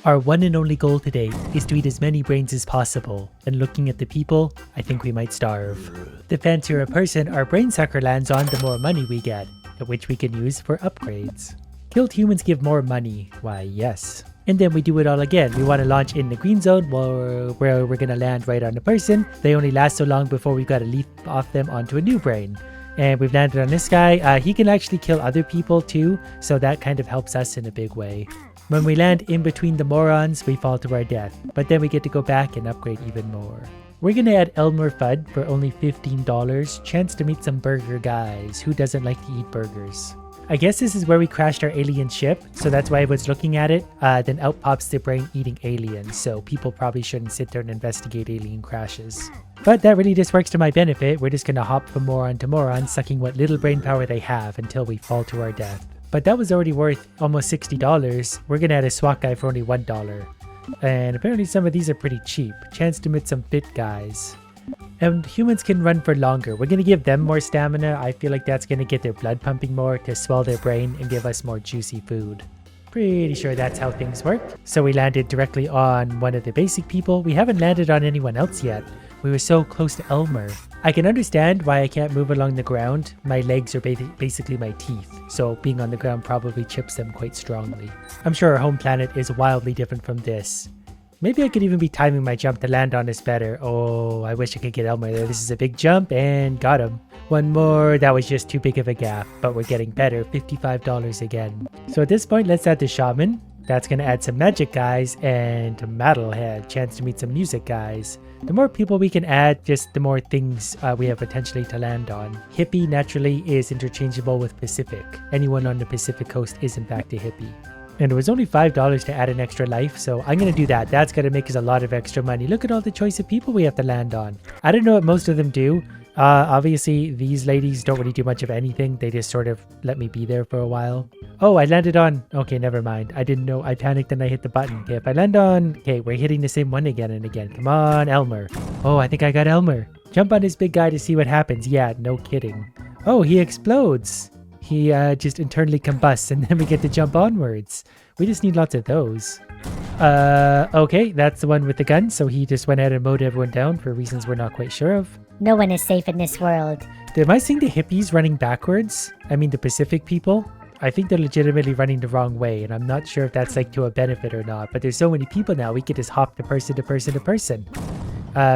Our one and only goal today is to eat as many brains as possible, and looking at the people, I think we might starve. The fancier a person our brain sucker lands on, the more money we get, which we can use for upgrades. Killed humans give more money, why yes. And then we do it all again. We want to launch in the green zone where we're going to land right on the person. They only last so long before we got to leap off them onto a new brain. And we've landed on this guy. He can actually kill other people too, so that kind of helps us in a big way. When we land in between the morons, we fall to our death, but then we get to go back and upgrade even more. We're gonna add Elmer Fudd for only $15, chance to meet some burger guys. Who doesn't like to eat burgers? I guess this is where we crashed our alien ship, so that's why I was looking at it. Then out pops the brain eating aliens, so people probably shouldn't sit there and investigate alien crashes. But that really just works to my benefit. We're just gonna hop from moron to moron, sucking what little brain power they have until we fall to our death. But that was already worth almost $60. We're gonna add a SWAT guy for only $1. And apparently some of these are pretty cheap. Chance to meet some fit guys. And humans can run for longer. We're gonna give them more stamina. I feel like that's gonna get their blood pumping more to swell their brain and give us more juicy food. Pretty sure that's how things work. So we landed directly on one of the basic people. We haven't landed on anyone else yet. We were so close to Elmer. I can understand why I can't move along the ground. My legs are basically my teeth, so being on the ground probably chips them quite strongly. I'm sure our home planet is wildly different from this. Maybe I could even be timing my jump to land on this better. Oh, I wish I could get Elmer there. This is a big jump and got him. One more, that was just too big of a gap, but we're getting better, $55 again. So at this point, let's add the shaman. That's gonna add some magic guys and metalhead, chance to meet some music guys. The more people we can add, just the more things we have potentially to land on. Hippie naturally is interchangeable with Pacific. Anyone on the Pacific coast is in fact a hippie. And it was only $5 to add an extra life, so I'm gonna do that. That's gonna make us a lot of extra money. Look at all the choice of people we have to land on. I don't know what most of them do. Obviously, these ladies don't really do much of anything. They just sort of let me be there for a while. Oh, I landed on... Okay, never mind. I didn't know. I panicked and I hit the button. Okay, if I land on... Okay, we're hitting the same one again and again. Come on, Elmer. Oh, I think I got Elmer. Jump on this big guy to see what happens. Yeah, no kidding. Oh, he explodes. He just internally combusts and then we get to jump onwards. We just need lots of those. Okay, that's the one with the gun. So he just went ahead and mowed everyone down for reasons we're not quite sure of. No one is safe in this world. Am I seeing the hippies running backwards? I mean the Pacific people? I think they're legitimately running the wrong way, and I'm not sure if that's like to a benefit or not, but there's so many people now, we could just hop to person to person to person,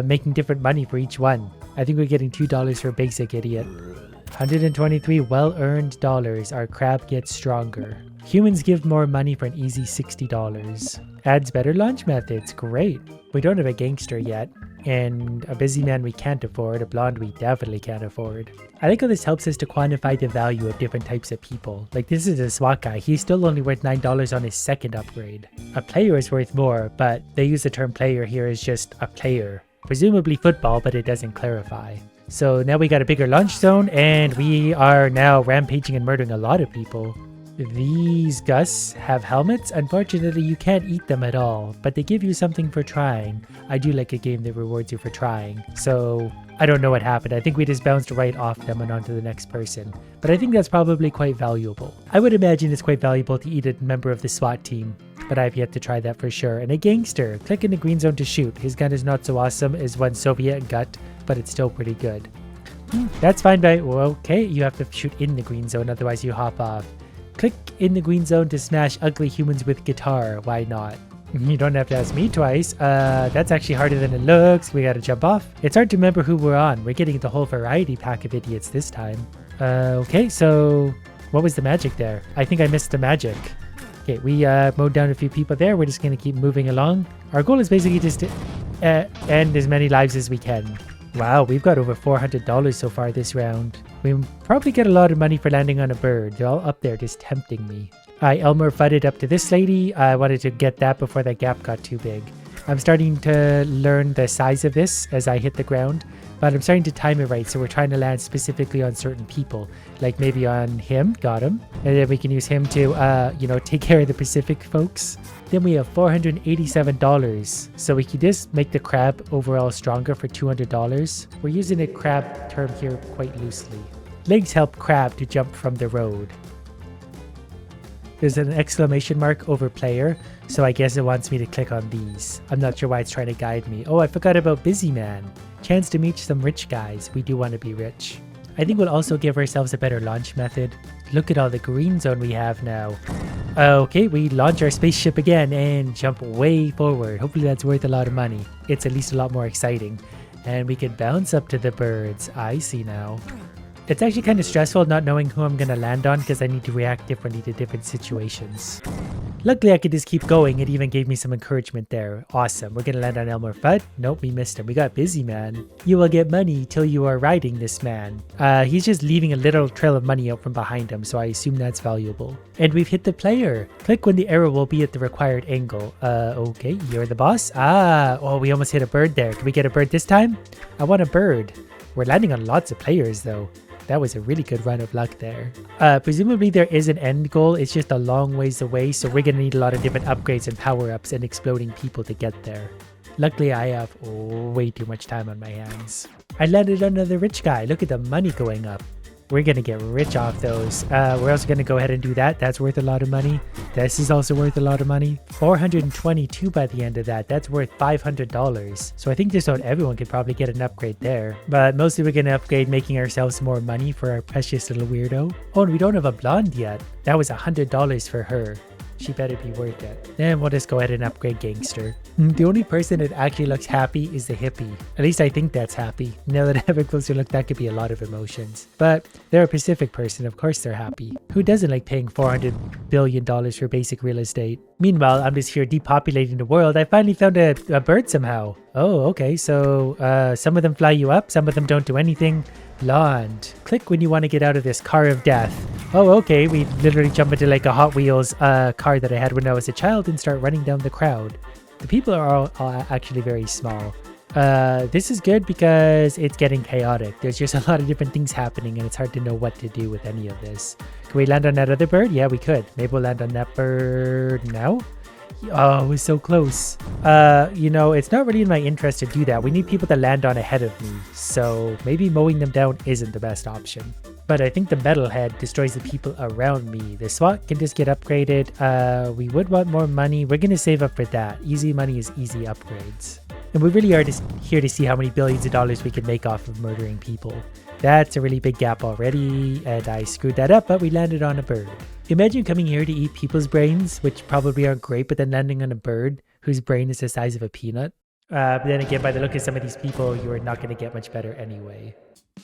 making different money for each one. I think we're getting $2 for basic idiot. 123 well-earned dollars. Our crab gets stronger. Humans give more money for an easy $60. Adds better launch methods. Great. We don't have a gangster yet. And a busy man we can't afford, a blonde we definitely can't afford. I like how this helps us to quantify the value of different types of people. Like this is a SWAT guy, he's still only worth $9 on his second upgrade. A player is worth more, but they use the term player here as just a player. Presumably football, but it doesn't clarify. So now we got a bigger launch zone and we are now rampaging and murdering a lot of people. These Gus have helmets. Unfortunately, you can't eat them at all, but they give you something for trying. I do like a game that rewards you for trying. So I don't know what happened. I think we just bounced right off them and onto the next person. But I think that's probably quite valuable. I would imagine it's quite valuable to eat a member of the SWAT team, but I've yet to try that for sure. And a gangster. Click in the green zone to shoot. His gun is not so awesome as one Soviet gut, but it's still pretty good. That's fine, but well, okay, you have to shoot in the green zone, otherwise you hop off. Click in the green zone to smash ugly humans with guitar. Why not? You don't have to ask me twice. That's actually harder than it looks. We gotta jump off. It's hard to remember who we're on. We're getting the whole variety pack of idiots this time. Okay, so what was the magic there? I think I missed the magic. Okay, we mowed down a few people there. We're just gonna keep moving along. Our goal is basically just to end as many lives as we can. Wow, we've got over $400 so far this round. We probably get a lot of money for landing on a bird. They're all up there just tempting me. Elmer fudded up to this lady. I wanted to get that before that gap got too big. I'm starting to learn the size of this as I hit the ground, but I'm starting to time it right, so we're trying to land specifically on certain people. Like maybe on him, got him. And then we can use him to, take care of the Pacific folks. Then we have $487, so we can just make the crab overall stronger for $200. We're using a crab term here quite loosely. Legs help crab to jump from the road. There's an exclamation mark over player, so I guess it wants me to click on these. I'm not sure why it's trying to guide me. Oh, I forgot about Busy Man. Chance to meet some rich guys. We do want to be rich. I think we'll also give ourselves a better launch method. Look at all the green zone we have now. Okay, we launch our spaceship again and jump way forward. Hopefully that's worth a lot of money. It's at least a lot more exciting. And we can bounce up to the birds. I see now. It's actually kind of stressful not knowing who I'm going to land on because I need to react differently to different situations. Luckily, I could just keep going. It even gave me some encouragement there. Awesome. We're going to land on Elmer Fudd. Nope, we missed him. We got Busy Man. You will get money till you are riding this man. He's just leaving a little trail of money out from behind him, so I assume that's valuable. And we've hit the player. Click when the arrow will be at the required angle. Okay, you're the boss. Oh, we almost hit a bird there. Can we get a bird this time? I want a bird. We're landing on lots of players, though. That was a really good run of luck there. Presumably there is an end goal. It's just a long ways away, so we're going to need a lot of different upgrades and power-ups and exploding people to get there. Luckily, I have way too much time on my hands. I landed on another rich guy. Look at the money going up. We're going to get rich off those. We're also going to go ahead and do that. That's worth a lot of money. This is also worth a lot of money. 422 by the end of that. That's worth $500. So I think just about everyone could probably get an upgrade there. But mostly we're going to upgrade making ourselves more money for our precious little weirdo. Oh, and we don't have a blonde yet. That was $100 for her. She better be worth it. Then we'll just go ahead and upgrade Gangster. The only person that actually looks happy is the hippie. At least I think that's happy. Now that I have a closer look, that could be a lot of emotions. But they're a Pacific person, of course they're happy. Who doesn't like paying $400 billion for basic real estate? Meanwhile, I'm just here depopulating the world. I finally found a bird somehow. Oh, okay, so some of them fly you up, some of them don't do anything. Blonde. Click when you want to get out of this car of death. Oh, okay, we literally jump into like a Hot Wheels car that I had when I was a child and start running down the crowd. The people are all actually very small. This is good because it's getting chaotic. There's just a lot of different things happening and it's hard to know what to do with any of this. Can we land on that other bird? Yeah, we could. Maybe we'll land on that bird now. Oh, it was so close. You know, it's not really in my interest to do that. We need people to land on ahead of me. So maybe mowing them down isn't the best option. But I think the metalhead destroys the people around me. The SWAT can just get upgraded. We would want more money. We're going to save up for that. Easy money is easy upgrades. And we really are just here to see how many billions of dollars we can make off of murdering people. That's a really big gap already, and I screwed that up, but we landed on a bird. Imagine coming here to eat people's brains, which probably aren't great, but then landing on a bird whose brain is the size of a peanut. But then again, by the look of some of these people, you are not going to get much better anyway.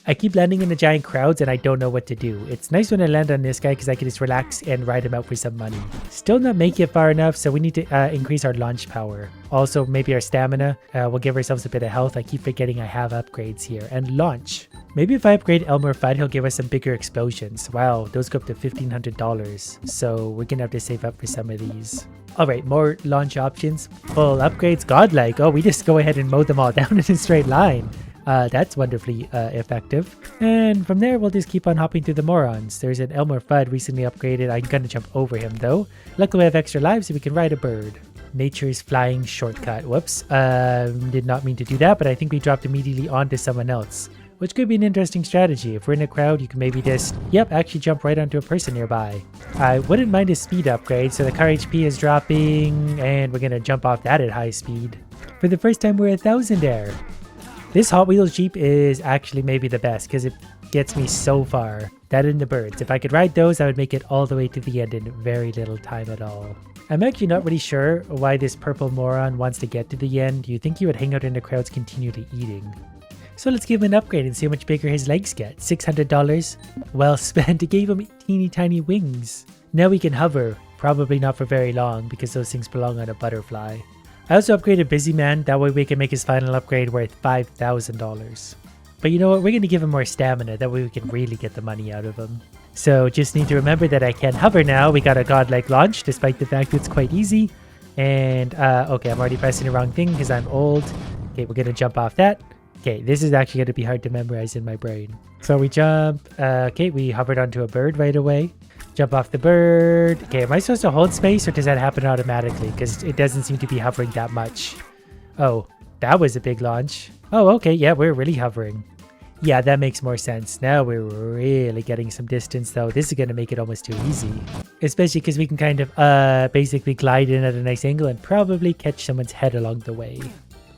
I keep landing in the giant crowds and I don't know what to do. It's nice when I land on this guy because I can just relax and ride him out for some money. Still not making it far enough, so we need to increase our launch power. Also, maybe our stamina. We'll give ourselves a bit of health. I keep forgetting I have upgrades here. And launch. Maybe if I upgrade Elmer Fudd, he'll give us some bigger explosions. Wow, those go up to $1,500. So we're gonna have to save up for some of these. Alright, more launch options. Full upgrades, godlike. Oh, we just go ahead and mow them all down in a straight line. That's wonderfully effective. And from there, we'll just keep on hopping through the morons. There's an Elmer Fudd recently upgraded. I'm gonna jump over him though. Luckily we have extra lives so we can ride a bird. Nature's flying shortcut. Whoops. Did not mean to do that, but I think we dropped immediately onto someone else. Which could be an interesting strategy. If we're in a crowd, you can maybe just, actually jump right onto a person nearby. I wouldn't mind a speed upgrade, so the car HP is dropping, and we're gonna jump off that at high speed. For the first time, we're 1,000 there. This Hot Wheels Jeep is actually maybe the best, because it gets me so far. That and the birds. If I could ride those, I would make it all the way to the end in very little time at all. I'm actually not really sure why this purple moron wants to get to the end. You think he would hang out in the crowds continually eating. So let's give him an upgrade and see how much bigger his legs get. $600. Well spent. It gave him teeny tiny wings. Now we can hover. Probably not for very long because those things belong on a butterfly. I also upgraded Busy Man. That way we can make his final upgrade worth $5,000. But you know what? We're going to give him more stamina. That way we can really get the money out of him. So just need to remember that I can hover now. We got a godlike launch despite the fact that it's quite easy. And okay, I'm already pressing the wrong thing because I'm old. Okay, we're going to jump off that. Okay, this is actually going to be hard to memorize in my brain. So we jump. Okay, we hovered onto a bird right away. Jump off the bird. Okay, am I supposed to hold space or does that happen automatically? Because it doesn't seem to be hovering that much. Oh, that was a big launch. Oh, okay, yeah, we're really hovering. Yeah, that makes more sense. Now we're really getting some distance though. This is going to make it almost too easy. Especially because we can kind of basically glide in at a nice angle and probably catch someone's head along the way.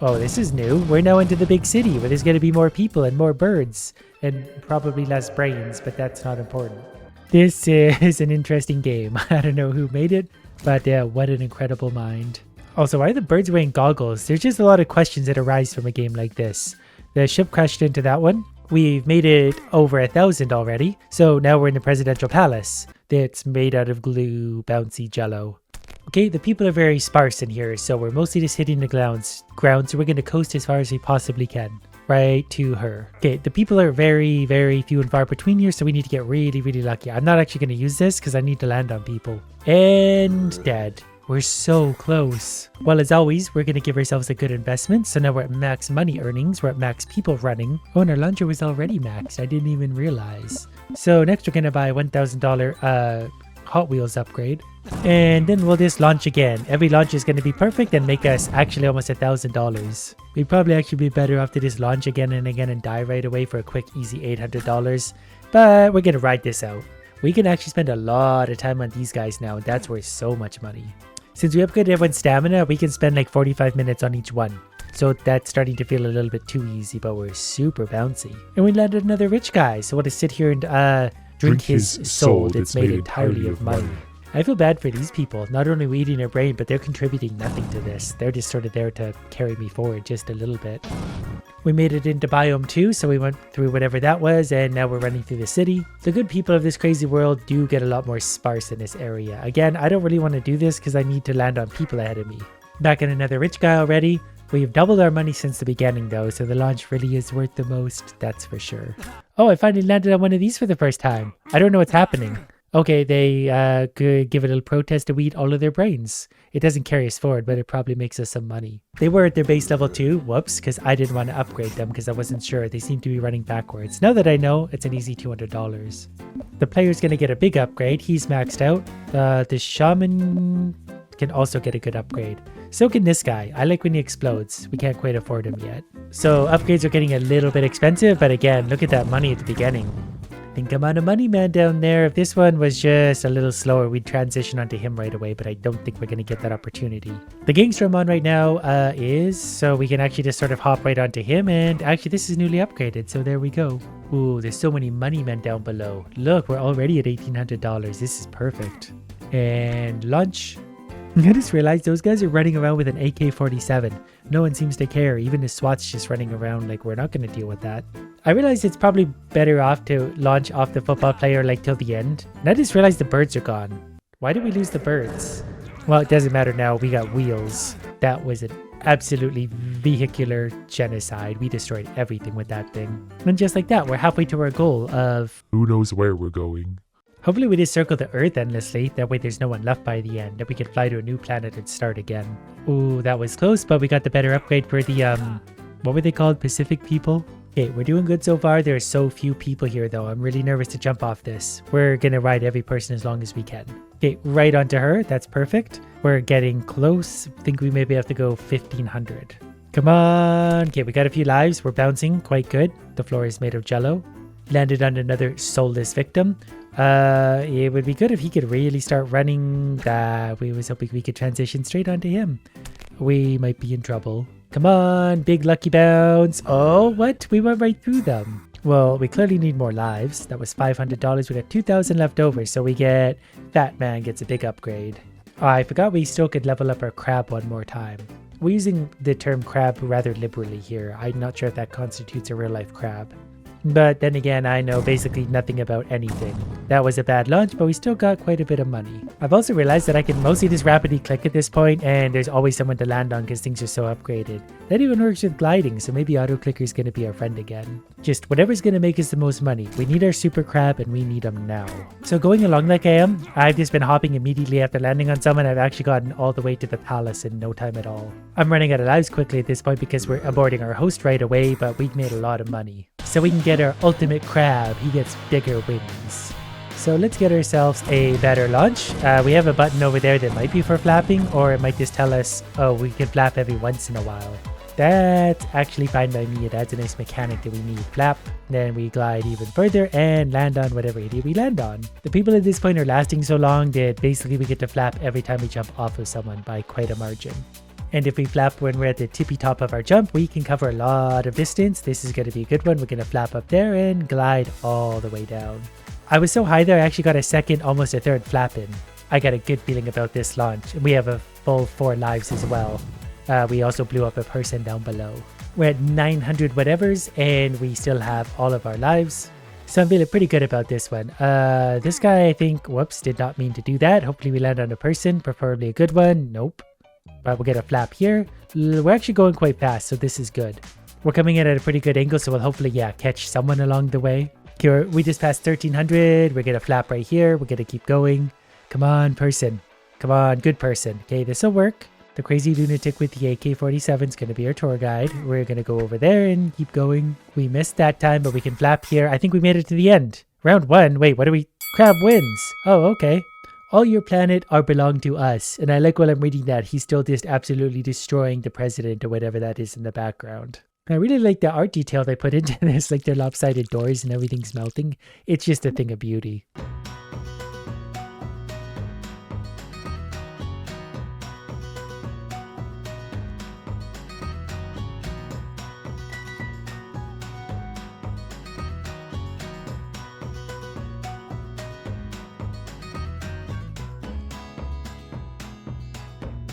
Oh, this is new. We're now into the big city where there's going to be more people and more birds and probably less brains, but that's not important. This is an interesting game. I don't know who made it, but what an incredible mind. Also, why are the birds wearing goggles? There's just a lot of questions that arise from a game like this. The ship crashed into that one. We've made it over 1,000 already. So now we're in the presidential palace. That's made out of glue, bouncy jello. Okay, the people are very sparse in here, so we're mostly just hitting the ground, so we're going to coast as far as we possibly can. Right to her. Okay, the people are very, very few and far between here, so we need to get really, really lucky. I'm not actually going to use this because I need to land on people. And dead. We're so close. Well, as always, we're going to give ourselves a good investment. So now we're at max money earnings. We're at max people running. Oh, and our launcher was already maxed. I didn't even realize. So next we're going to buy a $1,000 Hot Wheels upgrade. And then we'll just launch again. Every launch is going to be perfect and make us actually almost $1,000. We'd probably actually be better off to just launch again and again and die right away for a quick, easy $800. But we're going to ride this out. We can actually spend a lot of time on these guys now, and that's worth so much money. Since we upgraded everyone's stamina, we can spend like 45 minutes on each one. So that's starting to feel a little bit too easy, but we're super bouncy. And we landed another rich guy, so we'll just sit here and drink his soul that's made entirely of money. I feel bad for these people. Not only are we eating their brain, but they're contributing nothing to this. They're just sort of there to carry me forward just a little bit. We made it into biome 2, so we went through whatever that was, and now we're running through the city. The good people of this crazy world do get a lot more sparse in this area. Again, I don't really want to do this because I need to land on people ahead of me. Back in another rich guy already. We've doubled our money since the beginning though, so the launch really is worth the most, that's for sure. Oh, I finally landed on one of these for the first time. I don't know what's happening. Okay, they could give a little protest to eat all of their brains. It doesn't carry us forward, but it probably makes us some money. They were at their base level 2, whoops, because I didn't want to upgrade them because I wasn't sure. They seem to be running backwards. Now that I know, it's an easy $200. The player's going to get a big upgrade. He's maxed out. The shaman can also get a good upgrade. So can this guy. I like when he explodes. We can't quite afford him yet. So upgrades are getting a little bit expensive, but again, look at that money at the beginning. Think I'm on a money man down there. If this one was just a little slower, we'd transition onto him right away, but I don't think we're going to get that opportunity. The gangster I'm on right now is, so we can actually just sort of hop right onto him, and actually this is newly upgraded, so there we go. Ooh, there's so many money men down below. Look, we're already at $1,800. This is perfect. And lunch. I just realized those guys are running around with an AK-47. No one seems to care. Even the SWAT's just running around like we're not going to deal with that. I realized it's probably better off to launch off the football player like till the end. And I just realized the birds are gone. Why did we lose the birds? Well, it doesn't matter now. We got wheels. That was an absolutely vehicular genocide. We destroyed everything with that thing. And just like that, we're halfway to our goal of... who knows where we're going? Hopefully we just circle the Earth endlessly, that way there's no one left by the end, that we can fly to a new planet and start again. Ooh, that was close, but we got the better upgrade for the, what were they called? Pacific people? Okay, we're doing good so far. There are so few people here though. I'm really nervous to jump off this. We're gonna ride every person as long as we can. Okay, right onto her. That's perfect. We're getting close. I think we maybe have to go 1,500. Come on. Okay, we got a few lives. We're bouncing quite good. The floor is made of jello. Landed on another soulless victim. It would be good if he could really start running. We was hoping we could transition straight onto him. We might be in trouble. Come on, big lucky bounce. Oh, what? We went right through them. Well, we clearly need more lives. That was $500. We got 2,000 left over, so we get... Fat Man gets a big upgrade. Oh, I forgot we still could level up our crab one more time. We're using the term crab rather liberally here. I'm not sure if that constitutes a real-life crab. But then again, I know basically nothing about anything. That was a bad launch, but we still got quite a bit of money. I've also realized that I can mostly just rapidly click at this point, and there's always someone to land on because things are so upgraded. That even works with gliding, so maybe auto clicker is going to be our friend again. Just whatever's going to make us the most money. We need our super crab, and we need them now. So going along like I am, I've just been hopping immediately after landing on someone. I've actually gotten all the way to the palace in no time at all. I'm running out of lives quickly at this point because we're aborting our host right away, but we've made a lot of money. So we can get our ultimate crab. He gets bigger wings. So let's get ourselves a better launch. We have a button over there that might be for flapping, or it might just tell us, oh, we can flap every once in a while. That's actually fine by me. It adds a nice mechanic that we need. Flap, then we glide even further and land on whatever area we land on. The people at this point are lasting so long that basically we get to flap every time we jump off of someone by quite a margin. And if we flap when we're at the tippy top of our jump, we can cover a lot of distance. This is going to be a good one. We're going to flap up there and glide all the way down. I was so high there, I actually got a second, almost a third flap in. I got a good feeling about this launch. And we have a full 4 lives as well. We also blew up a person down below. We're at 900 whatevers and we still have all of our lives. So I'm feeling pretty good about this one. This guy, I think, whoops, did not mean to do that. Hopefully we land on a person, preferably a good one. Nope. But we'll get a flap here. We're actually going quite fast, so this is good. We're coming in at a pretty good angle, so we'll hopefully, yeah, catch someone along the way. Okay, we just passed 1300. We're going to flap right here. We're going to keep going. Come on, person. Come on, good person. Okay, this will work. The crazy lunatic with the AK-47 is going to be our tour guide. We're going to go over there and keep going. We missed that time, but we can flap here. I think we made it to the end. Round 1. Wait, what are we? Crab wins. Oh, okay. All your planet are belong to us. And I like while I'm reading that, he's still just absolutely destroying the president or whatever that is in the background. I really like the art detail they put into this, like their lopsided doors and everything's melting. It's just a thing of beauty.